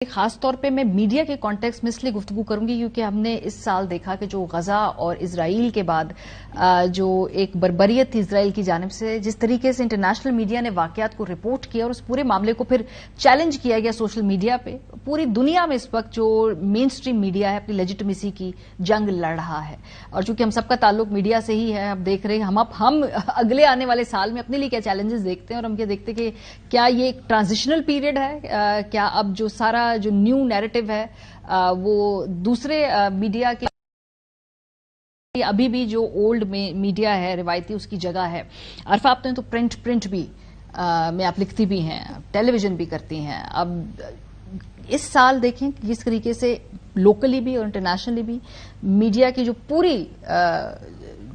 खास तौर पे मैं मीडिया के कॉन्टेक्स्ट में इसलिए गुफ्तगू करूंगी क्योंकि हमने इस साल देखा कि जो गजा और इजराइल के बाद जो एक बर्बरियत थी इजराइल की जानिब से, जिस तरीके से इंटरनेशनल मीडिया ने वाकयात को रिपोर्ट किया और उस पूरे मामले को फिर चैलेंज किया गया सोशल मीडिया पे। पूरी दुनिया में इस वक्त जो मेन स्ट्रीम मीडिया है अपनी लेजिटिमेसी की जंग लड़ रहा है और चूंकि हम सबका ताल्लुक मीडिया से ही है, अब देख रहे हैं हम अगले आने वाले साल में अपने लिए क्या चैलेंजेस देखते हैं और हम क्या देखते हैं कि क्या ये एक ट्रांजिशनल पीरियड है, क्या अब जो सारा जो न्यू नैरेटिव है वो दूसरे मीडिया के अभी भी जो ओल्ड मीडिया है रिवायती उसकी जगह है। अरफा आपने तो प्रिंट भी में आप लिखती भी हैं, टेलीविजन भी करती हैं। अब इस साल देखें किस तरीके से लोकली भी और इंटरनेशनली भी मीडिया की जो पूरी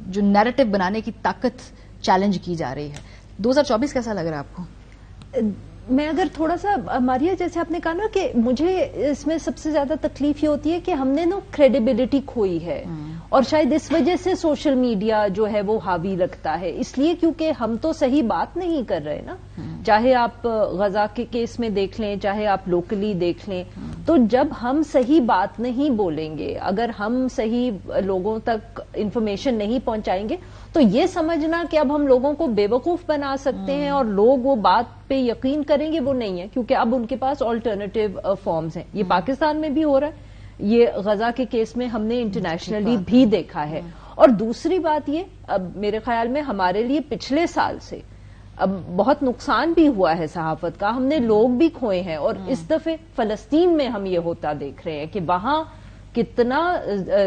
जो नैरेटिव बनाने की ताकत चैलेंज की जा रही है। 2024 कैसा लग रहा है आपको? मैं अगर थोड़ा सा मारिया, जैसे आपने कहा ना कि मुझे इसमें सबसे ज्यादा तकलीफ ये होती है कि हमने ना क्रेडिबिलिटी खोई है और शायद इस वजह से सोशल मीडिया जो है वो हावी लगता है, इसलिए क्योंकि हम तो सही बात नहीं कर रहे ना। चाहे आप गजा के केस में देख लें, चाहे आप लोकली देख लें, तो जब हम सही बात नहीं बोलेंगे, अगर हम सही लोगों तक इंफॉर्मेशन नहीं पहुंचाएंगे, तो ये समझना कि अब हम लोगों को बेवकूफ बना सकते हैं और लोग वो बात पे यकीन करेंगे, वो नहीं है, क्योंकि अब उनके पास ऑल्टरनेटिव फॉर्म्स हैं। ये पाकिस्तान में भी हो रहा है, ये गजा के केस में हमने इंटरनेशनली भी देखा है। और दूसरी बात ये, अब मेरे ख्याल में हमारे लिए पिछले साल से अब बहुत नुकसान भी हुआ है सहाफत का, हमने लोग भी खोए हैं और इस दफे फलस्तीन में हम ये होता देख रहे हैं कि वहां कितना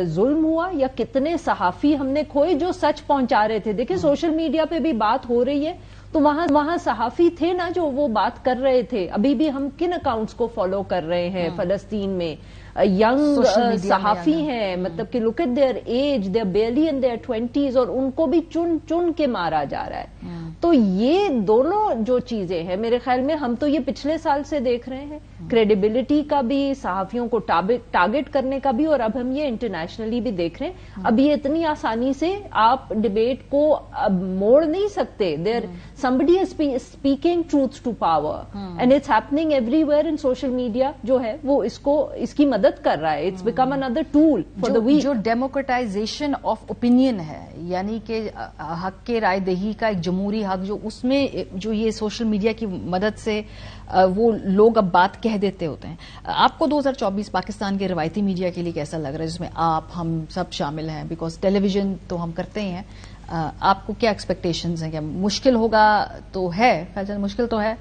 जुल्म हुआ या कितने सहाफी हमने खोए जो सच पहुंचा रहे थे। देखिए सोशल मीडिया पे भी बात हो रही है तो वहां सहाफी थे ना जो वो बात कर रहे थे। अभी भी हम किन अकाउंट्स को फॉलो कर रहे हैं फलस्तीन में, यंग सहाफी हैं, मतलब कि look at their age, they are barely in their 20s और उनको भी चुन चुन के मारा जा रहा है। तो ये दोनों जो चीजें हैं मेरे ख्याल में हम तो ये पिछले साल से देख रहे हैं, क्रेडिबिलिटी का भी, सहाफियों को टारगेट करने का भी, और अब हम ये इंटरनेशनली भी देख रहे हैं। अब ये इतनी आसानी से आप डिबेट को मोड़ नहीं सकते। There somebody is speaking truth to power and it's happening everywhere in social media जो है वो इसकी मदद कर रहा है। It's become another tool for the weak। जो डेमोक्रेटाइजेशन ऑफ ओपिनियन है, यानी कि हक के राय दही का एक जमहूरी हक, जो उसमें जो ये सोशल मीडिया की मदद से वो लोग अब बात कह देते होते हैं। आपको 2024 पाकिस्तान के रवायती मीडिया के लिए कैसा लग रहा है, जिसमें आप हम सब शामिल हैं? बिकॉज टेलीविजन तो हम करते ही हैं, आपको क्या एक्सपेक्टेशंस हैं? क्या मुश्किल होगा? तो है, मुश्किल तो है,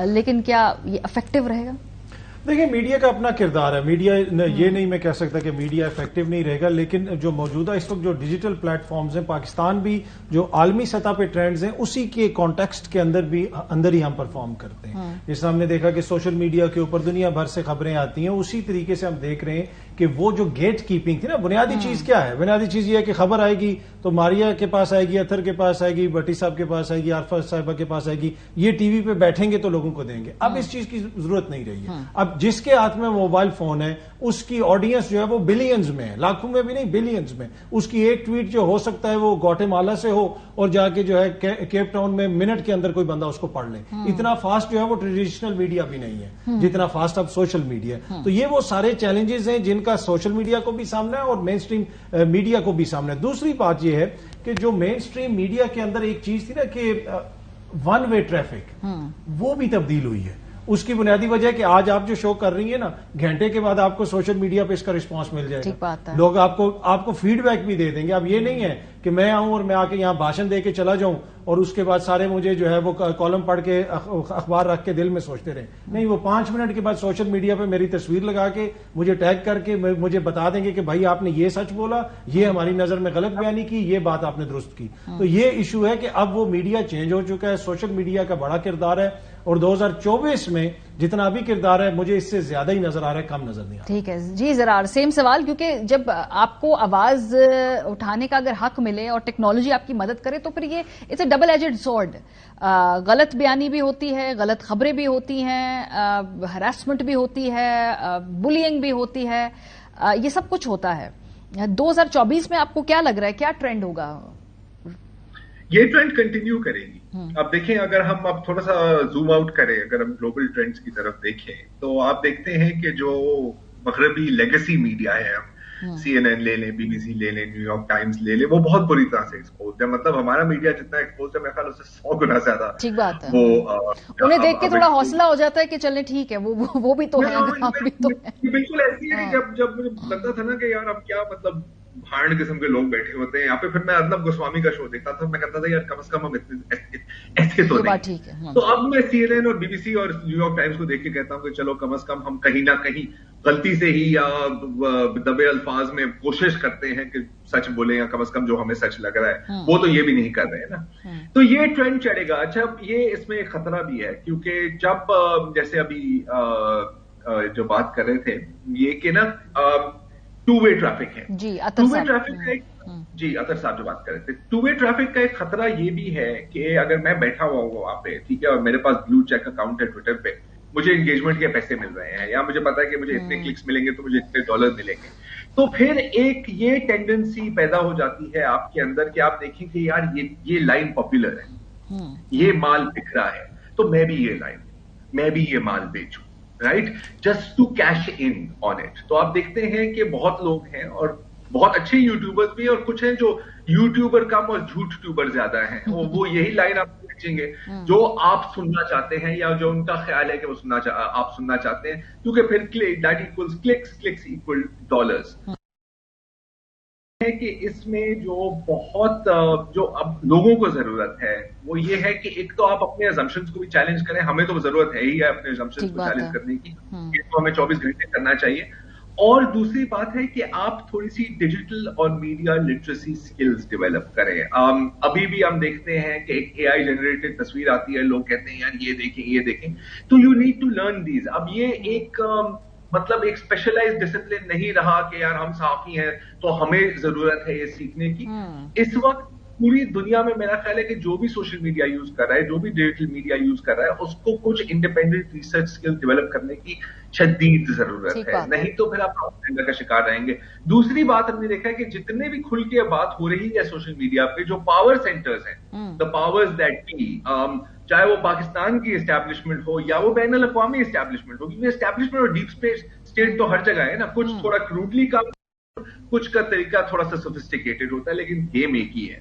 लेकिन क्या ये इफेक्टिव रहेगा? देखिए, मीडिया का अपना किरदार है। मीडिया ये नहीं मैं कह सकता कि मीडिया इफेक्टिव नहीं रहेगा, लेकिन जो मौजूदा इस वक्त जो डिजिटल प्लेटफॉर्म्स हैं, पाकिस्तान भी जो आलमी सतह पे ट्रेंड्स हैं उसी के कॉन्टेक्स्ट के अंदर ही हम परफॉर्म करते हैं। जैसे हमने देखा कि सोशल मीडिया के ऊपर दुनिया भर से खबरें आती हैं, उसी तरीके से हम देख रहे हैं कि वो जो गेट कीपिंग थी ना, बुनियादी चीज क्या है? बुनियादी चीज ये है कि खबर आएगी तो मारिया के पास आएगी, अथर के पास आएगी, भट्टी साहब के पास आएगी, आरफा साहिबा के पास आएगी, ये टीवी पे बैठेंगे तो लोगों को देंगे। अब इस चीज की जरूरत नहीं रही है। अब जिसके हाथ में मोबाइल फोन है उसकी ऑडियंस जो है वो बिलियंस में है, लाखों में भी नहीं, बिलियंस में। उसकी एक ट्वीट जो हो सकता है वो ग्वाटेमाला से हो और जाके जो है केप टाउन में मिनट के अंदर कोई बंदा उसको पढ़ ले। इतना फास्ट जो है वो ट्रेडिशनल मीडिया भी नहीं है जितना फास्ट अब सोशल मीडिया। तो ये वो सारे चैलेंजेस हैं जिनका सोशल मीडिया को भी सामना है और मेन स्ट्रीम मीडिया को भी सामना है। दूसरी बात यह है कि जो मेन स्ट्रीम मीडिया के अंदर एक चीज थी ना कि वन वे ट्रैफिक, वो भी तब्दील हुई है। उसकी बुनियादी वजह है कि आज आप जो शो कर रही है ना, घंटे के बाद आपको सोशल मीडिया पे इसका रिस्पांस मिल जाएगा। लोग आपको फीडबैक भी दे देंगे। अब ये नहीं है कि मैं आऊं और मैं आके यहां भाषण दे के चला जाऊं और उसके बाद सारे मुझे जो है वो कॉलम पढ़ के अखबार रख के दिल में सोचते रहे। नहीं, वो 5 मिनट के बाद सोशल मीडिया पे मेरी तस्वीर लगा के मुझे टैग करके मुझे बता देंगे कि भाई आपने ये सच बोला, ये हमारी नजर में गलत बयानी की, ये बात आपने दुरुस्त की। तो ये इशू है कि अब वो मीडिया चेंज हो चुका है, सोशल मीडिया का बड़ा किरदार है और 2024 में जितना भी किरदार है मुझे इससे ज्यादा ही नजर आ रहा है, कम नजर नहीं आ रहा। ठीक है जी, जरा सेम सवाल, क्योंकि जब आपको आवाज उठाने का अगर हक मिले और टेक्नोलॉजी आपकी मदद करे तो फिर ये it's a double aged sword. गलत बयानी भी होती है, गलत खबरें भी होती हैं, हरासमेंट भी होती है, बुलिंग भी होती है, ये सब कुछ होता है। 2024 में आपको क्या लग रहा है, क्या ट्रेंड होगा? ये ट्रेंड कंटिन्यू करेगी। अब देखें, अगर हम अब थोड़ा सा जूम आउट करें, अगर हम ग्लोबल ट्रेंड्स की तरफ देखें, तो आप देखते हैं कि जो मगरबी लेगेसी मीडिया है, CNN ले लें, BBC ले लें, न्यूयॉर्क टाइम्स ले लें, वो बहुत बुरी तरह से एक्सपोज है। मतलब हमारा मीडिया जितना एक्सपोज है, मेरे ख्याल उससे 100 गुना ज्यादा। ठीक बात है। वो उन्हें देख के थोड़ा हौसला हो जाता है कि चले ठीक है, वो भी तो है, हम भी तो है। बिल्कुल ऐसी है कि जब मुझे लगता था ना कि यार अब क्या, मतलब भाड़ किस्म के लोग बैठे होते हैं यहाँ पे, फिर मैं अर्नब गोस्वामी का शो देखता था, मैं कहता था यार कम से कम हम इतने ऐसे तो नहीं। ठीक है। तो अब मैं CNN और BBC और न्यूयॉर्क टाइम्स को देख के कहता हूँ कि चलो कम से कम हम कहीं ना कहीं गलती से ही या दबे अल्फाज में कोशिश करते हैं कि सच बोले, या कम से कम जो हमें सच लग रहा है वो तो ये भी नहीं कर रहे हैं ना। तो ये ट्रेंड चढ़ेगा। अच्छा, ये इसमें एक खतरा भी है, क्योंकि जब जैसे अभी जो बात कर रहे थे ये कि ना टू वे ट्रैफिक है जी, टू वे ट्रैफिक का एक, जी अतर साहब जो बात कर रहे थे, टू वे ट्रैफिक का एक खतरा ये भी है कि अगर मैं बैठा हुआ हूँ वहां पे, ठीक है, और मेरे पास ब्लू चेक अकाउंट है ट्विटर पे, मुझे एंगेजमेंट के पैसे मिल रहे हैं, या मुझे पता है कि मुझे इतने क्लिक्स मिलेंगे तो मुझे इतने डॉलर मिलेंगे, तो फिर एक ये टेंडेंसी पैदा हो जाती है आपके अंदर कि आप देखें कि यार ये लाइन पॉपुलर है, ये माल बिक रहा है, तो मैं भी ये लाइन, मैं भी ये माल बेचूं, right, just to cash in on it. तो आप देखते हैं कि बहुत लोग हैं और बहुत अच्छे यूट्यूबर्स भी हैं, और कुछ हैं जो यूट्यूबर कम और झूठ ट्यूबर ज्यादा हैं, वो यही लाइन आपको बेचेंगे जो आप सुनना चाहते हैं, या जो उनका ख्याल है कि वो आप सुनना चाहते हैं, क्योंकि फिर that equals clicks equal dollars है। कि इसमें जो बहुत जो अब लोगों को जरूरत है वो ये है कि एक तो आप अपने अजम्पशंस को भी चैलेंज करें, हमें तो जरूरत है ही है अपने अजम्पशंस को चैलेंज करने की, ये तो हमें 24 घंटे करना चाहिए। और दूसरी बात है कि आप थोड़ी सी डिजिटल और मीडिया लिटरेसी स्किल्स डेवलप करें। अभी भी हम देखते हैं कि एक AI जनरेटेड तस्वीर आती है, लोग कहते हैं यार ये देखें, तो you need to learn these. अब ये एक मतलब एक स्पेशलाइज्ड डिसिप्लिन नहीं रहा कि यार हम साफी हैं तो हमें जरूरत है ये सीखने की। इस वक्त पूरी दुनिया में मेरा ख्याल है कि जो भी सोशल मीडिया यूज कर रहा है, जो भी डिजिटल मीडिया यूज कर रहा है, उसको कुछ इंडिपेंडेंट रिसर्च स्किल डेवलप करने की शदीद जरूरत है, नहीं तो फिर आप प्रोपेगेंडा का शिकार रहेंगे। दूसरी बात हमने देखा है कि जितने भी खुल के बात हो रही है सोशल मीडिया पे, जो पावर सेंटर्स हैं, द पावर्स दैट बी, चाहे वो पाकिस्तान की एस्टैब्लिशमेंट हो या वो बैनुल अक़वामी एस्टैब्लिशमेंट हो, क्योंकि एस्टैब्लिशमेंट और डीप स्टेट तो हर जगह है ना, कुछ थोड़ा क्रूडली का, कुछ का तरीका थोड़ा सा सोफिस्टिकेटेड होता है, लेकिन गेम एक ही है।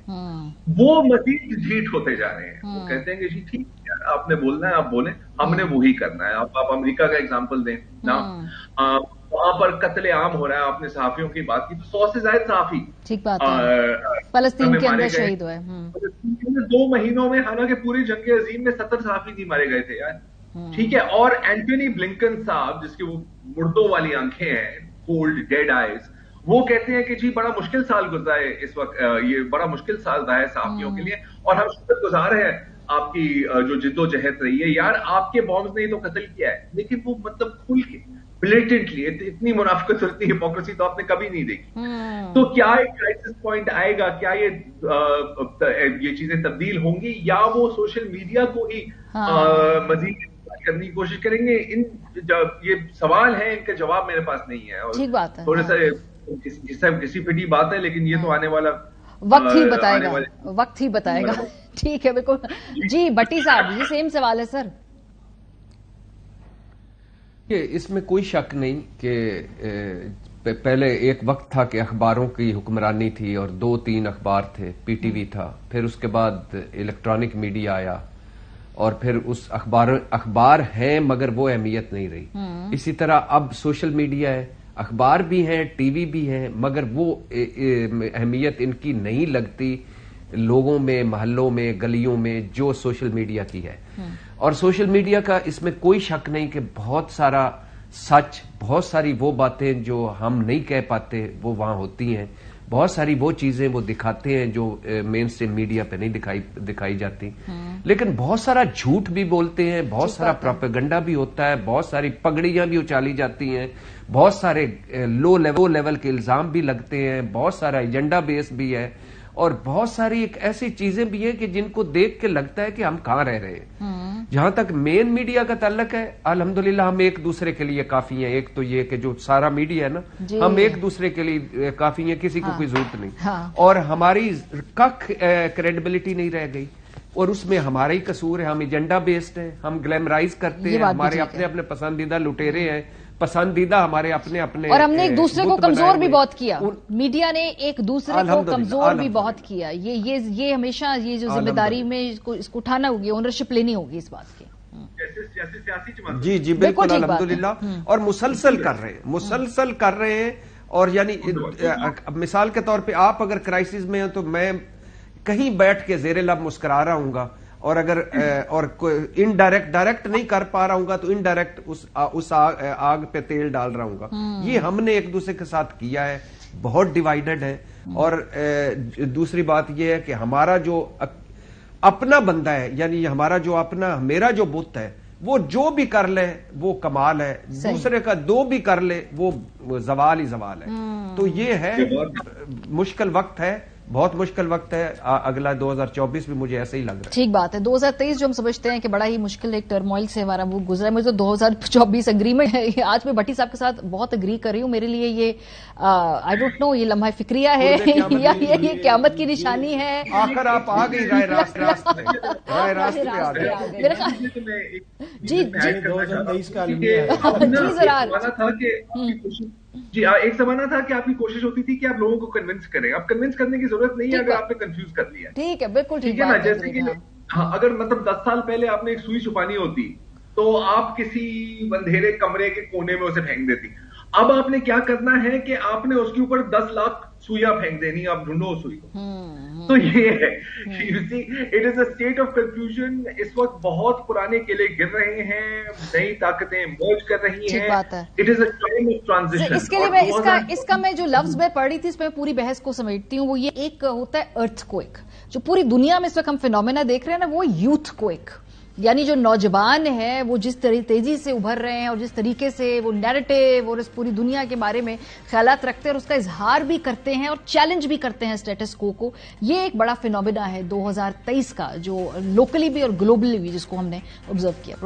वो मजीद ढीठ होते जा रहे हैं। वो कहते हैं कि जी ठीक है, आपने बोलना है आप बोलें, हमने वही करना है। आप अमेरिका का एग्जांपल दें ना, वहां पर कत्ले आम हो रहा है, आपने सहाफियों की बात की, तो 100 से ज्यादा सहाफी ठीक बात है फलस्तीन के अंदर शहीद हुए। 2 महीनों में, हालांकि पूरी जंग अजीम में 70 सहाफी नहीं मारे गए थे यार, ठीक है। और एंटनी ब्लिंकन साहब, जिसकी वो मुर्दों वाली आंखें हैं, कोल्ड डेड आइज, वो कहते हैं कि जी बड़ा मुश्किल साल गुजरा है इस वक्त, ये बड़ा मुश्किल साल रहा है सहाफियों के लिए, और हम शुक्रगुजार हैं आपकी जो जिद्दोजहद रही है। यार आपके बॉम्ब्स ने तो कत्ल किया है, लेकिन वो मतलब खुल के ब्लेटेंटली, इतनी मुनाफिकत और इतनी हिपोक्रेसी तो आपने कभी नहीं देखी। तो क्या एक क्राइसिस पॉइंट आएगा, क्या ये चीजें तब्दील होंगी, या वो सोशल मीडिया को ही मजीद करने की कोशिश करेंगे? ये सवाल है, इनका जवाब मेरे पास नहीं है। और ठीक बात है, थोड़ा सा किसी पिटी बात है, लेकिन ये तो आने वाला वक्त ही बताएगा। ठीक है, बिल्कुल जी। भट्टी साहब जी, सेम सवाल है सर। इसमें कोई शक नहीं कि पहले एक वक्त था कि अखबारों की हुक्मरानी थी और 2-3 अखबार थे, PTV था, फिर उसके बाद इलेक्ट्रॉनिक मीडिया आया, और फिर उस अखबार हैं मगर वो अहमियत नहीं रही। इसी तरह अब सोशल मीडिया है, अखबार भी हैं, टीवी भी हैं, मगर वो अहमियत इनकी नहीं लगती लोगों में, महल्लों में, गलियों में, जो सोशल मीडिया की है। और सोशल मीडिया का इसमें कोई शक नहीं कि बहुत सारा सच, बहुत सारी वो बातें जो हम नहीं कह पाते वो वहां होती हैं, बहुत सारी वो चीजें वो दिखाते हैं जो मेन स्ट्रीम मीडिया पे नहीं दिखाई जाती, लेकिन बहुत सारा झूठ भी बोलते हैं, बहुत सारा प्रोपेगेंडा भी होता है, बहुत सारी पगड़ियां भी उछाली जाती हैं, बहुत सारे लो लेवल के इल्जाम भी लगते हैं, बहुत सारा एजेंडा बेस भी है, और बहुत सारी एक ऐसी चीजें भी है कि जिनको देख के लगता है कि हम कहां रह रहे हैं। जहां तक मेन मीडिया का ताल्लुक है, अल्हम्दुलिल्लाह हम एक दूसरे के लिए काफी हैं। एक तो ये कि जो सारा मीडिया है ना, हम एक दूसरे के लिए काफी हैं, किसी को कोई जरूरत नहीं। और हमारी कख क्रेडिबिलिटी नहीं रह गई, और उसमें हमारा ही कसूर है। हम एजेंडा बेस्ड हैं, हम ग्लैमराइज करते हैं, हमारे अपने अपने पसंदीदा लुटेरे हैं, पसंदीदा हमारे अपने अपने, और हमने एक दूसरे को कमजोर भी बहुत किया। मीडिया ने एक दूसरे को कमजोर भी बहुत किया। ये हमेशा ये जो जिम्मेदारी में इसको उठाना होगी, ओनरशिप लेनी होगी इस बात की। जैसे सियासी जी जी बिल्कुल, अल्हम्दुलिल्लाह। और मुसलसल कर रहे हैं। और यानी मिसाल के तौर पे आप अगर क्राइसिस में हैं तो मैं कहीं बैठ के ज़ेरे लब मुस्कुरा रहा हूँगा, और अगर डायरेक्ट नहीं कर पा रहा हूँगा तो इनडायरेक्ट उस आग पे तेल डाल रहा हूँगा। ये हमने एक दूसरे के साथ किया है, बहुत डिवाइडेड है। और दूसरी बात यह है कि हमारा जो अपना बंदा है, यानी हमारा जो अपना, मेरा जो बुत है, वो जो भी कर ले वो कमाल है, दूसरे का दो भी कर ले वो जवाल ही जवाल है। तो ये है, मुश्किल वक्त है, बहुत मुश्किल वक्त है। अगला 2024 भी मुझे ऐसे ही लग रहा है। ठीक बात है। 2023 जो हम समझते हैं कि बड़ा ही मुश्किल एक टर्मोइल से हमारा वो गुजरा है, मुझे तो 2024 एग्रीमेंट है। आज मैं भट्टी साहब के साथ बहुत एग्री कर रही हूँ। मेरे लिए ये आई डोंट नो, ये लम्हा फिक्रिया है या ये क़यामत की निशानी है। आखिर आप आ गई राय रास्त पे आ गए। जी 2023 का जी, एक जमाना था कि आपकी कोशिश होती थी कि आप लोगों को कन्विंस करें। अब कन्विंस करने की जरूरत नहीं है अगर आपने कंफ्यूज कर लिया। ठीक है, बिल्कुल ठीक है ना। जैसे कि हाँ, अगर मतलब 10 साल पहले आपने एक सुई छुपानी होती तो आप किसी अंधेरे कमरे के कोने में उसे फेंक देती। अब आपने क्या करना है कि आपने उसके ऊपर 10 लाख सुइयां फेंक देनी, आप ढूंढो उस सुई को। तो ये है, you see, it is a state of confusion. इस वक्त बहुत पुराने किले गिर रहे हैं, नई ताकतें मर्ज कर रही हैं। It is a time of transition. इसके लिए मैं इसका मैं जो लफ्ज में पढ़ रही थी, इसमें पूरी बहस को समेटती हूँ। वो ये एक होता है अर्थक्वेक, जो पूरी दुनिया में इस वक्त हम फिनोमेना देख रहे हैं ना, वो यूथक्वेक, यानी जो नौजवान है वो जिस तेजी से उभर रहे हैं और जिस तरीके से वो नैरेटिव और इस पूरी दुनिया के बारे में ख्यालात रखते हैं और उसका इजहार भी करते हैं और चैलेंज भी करते हैं स्टेटस को, ये एक बड़ा फिनोमेना है 2023 का, जो लोकली भी और ग्लोबली भी जिसको हमने ऑब्जर्व किया।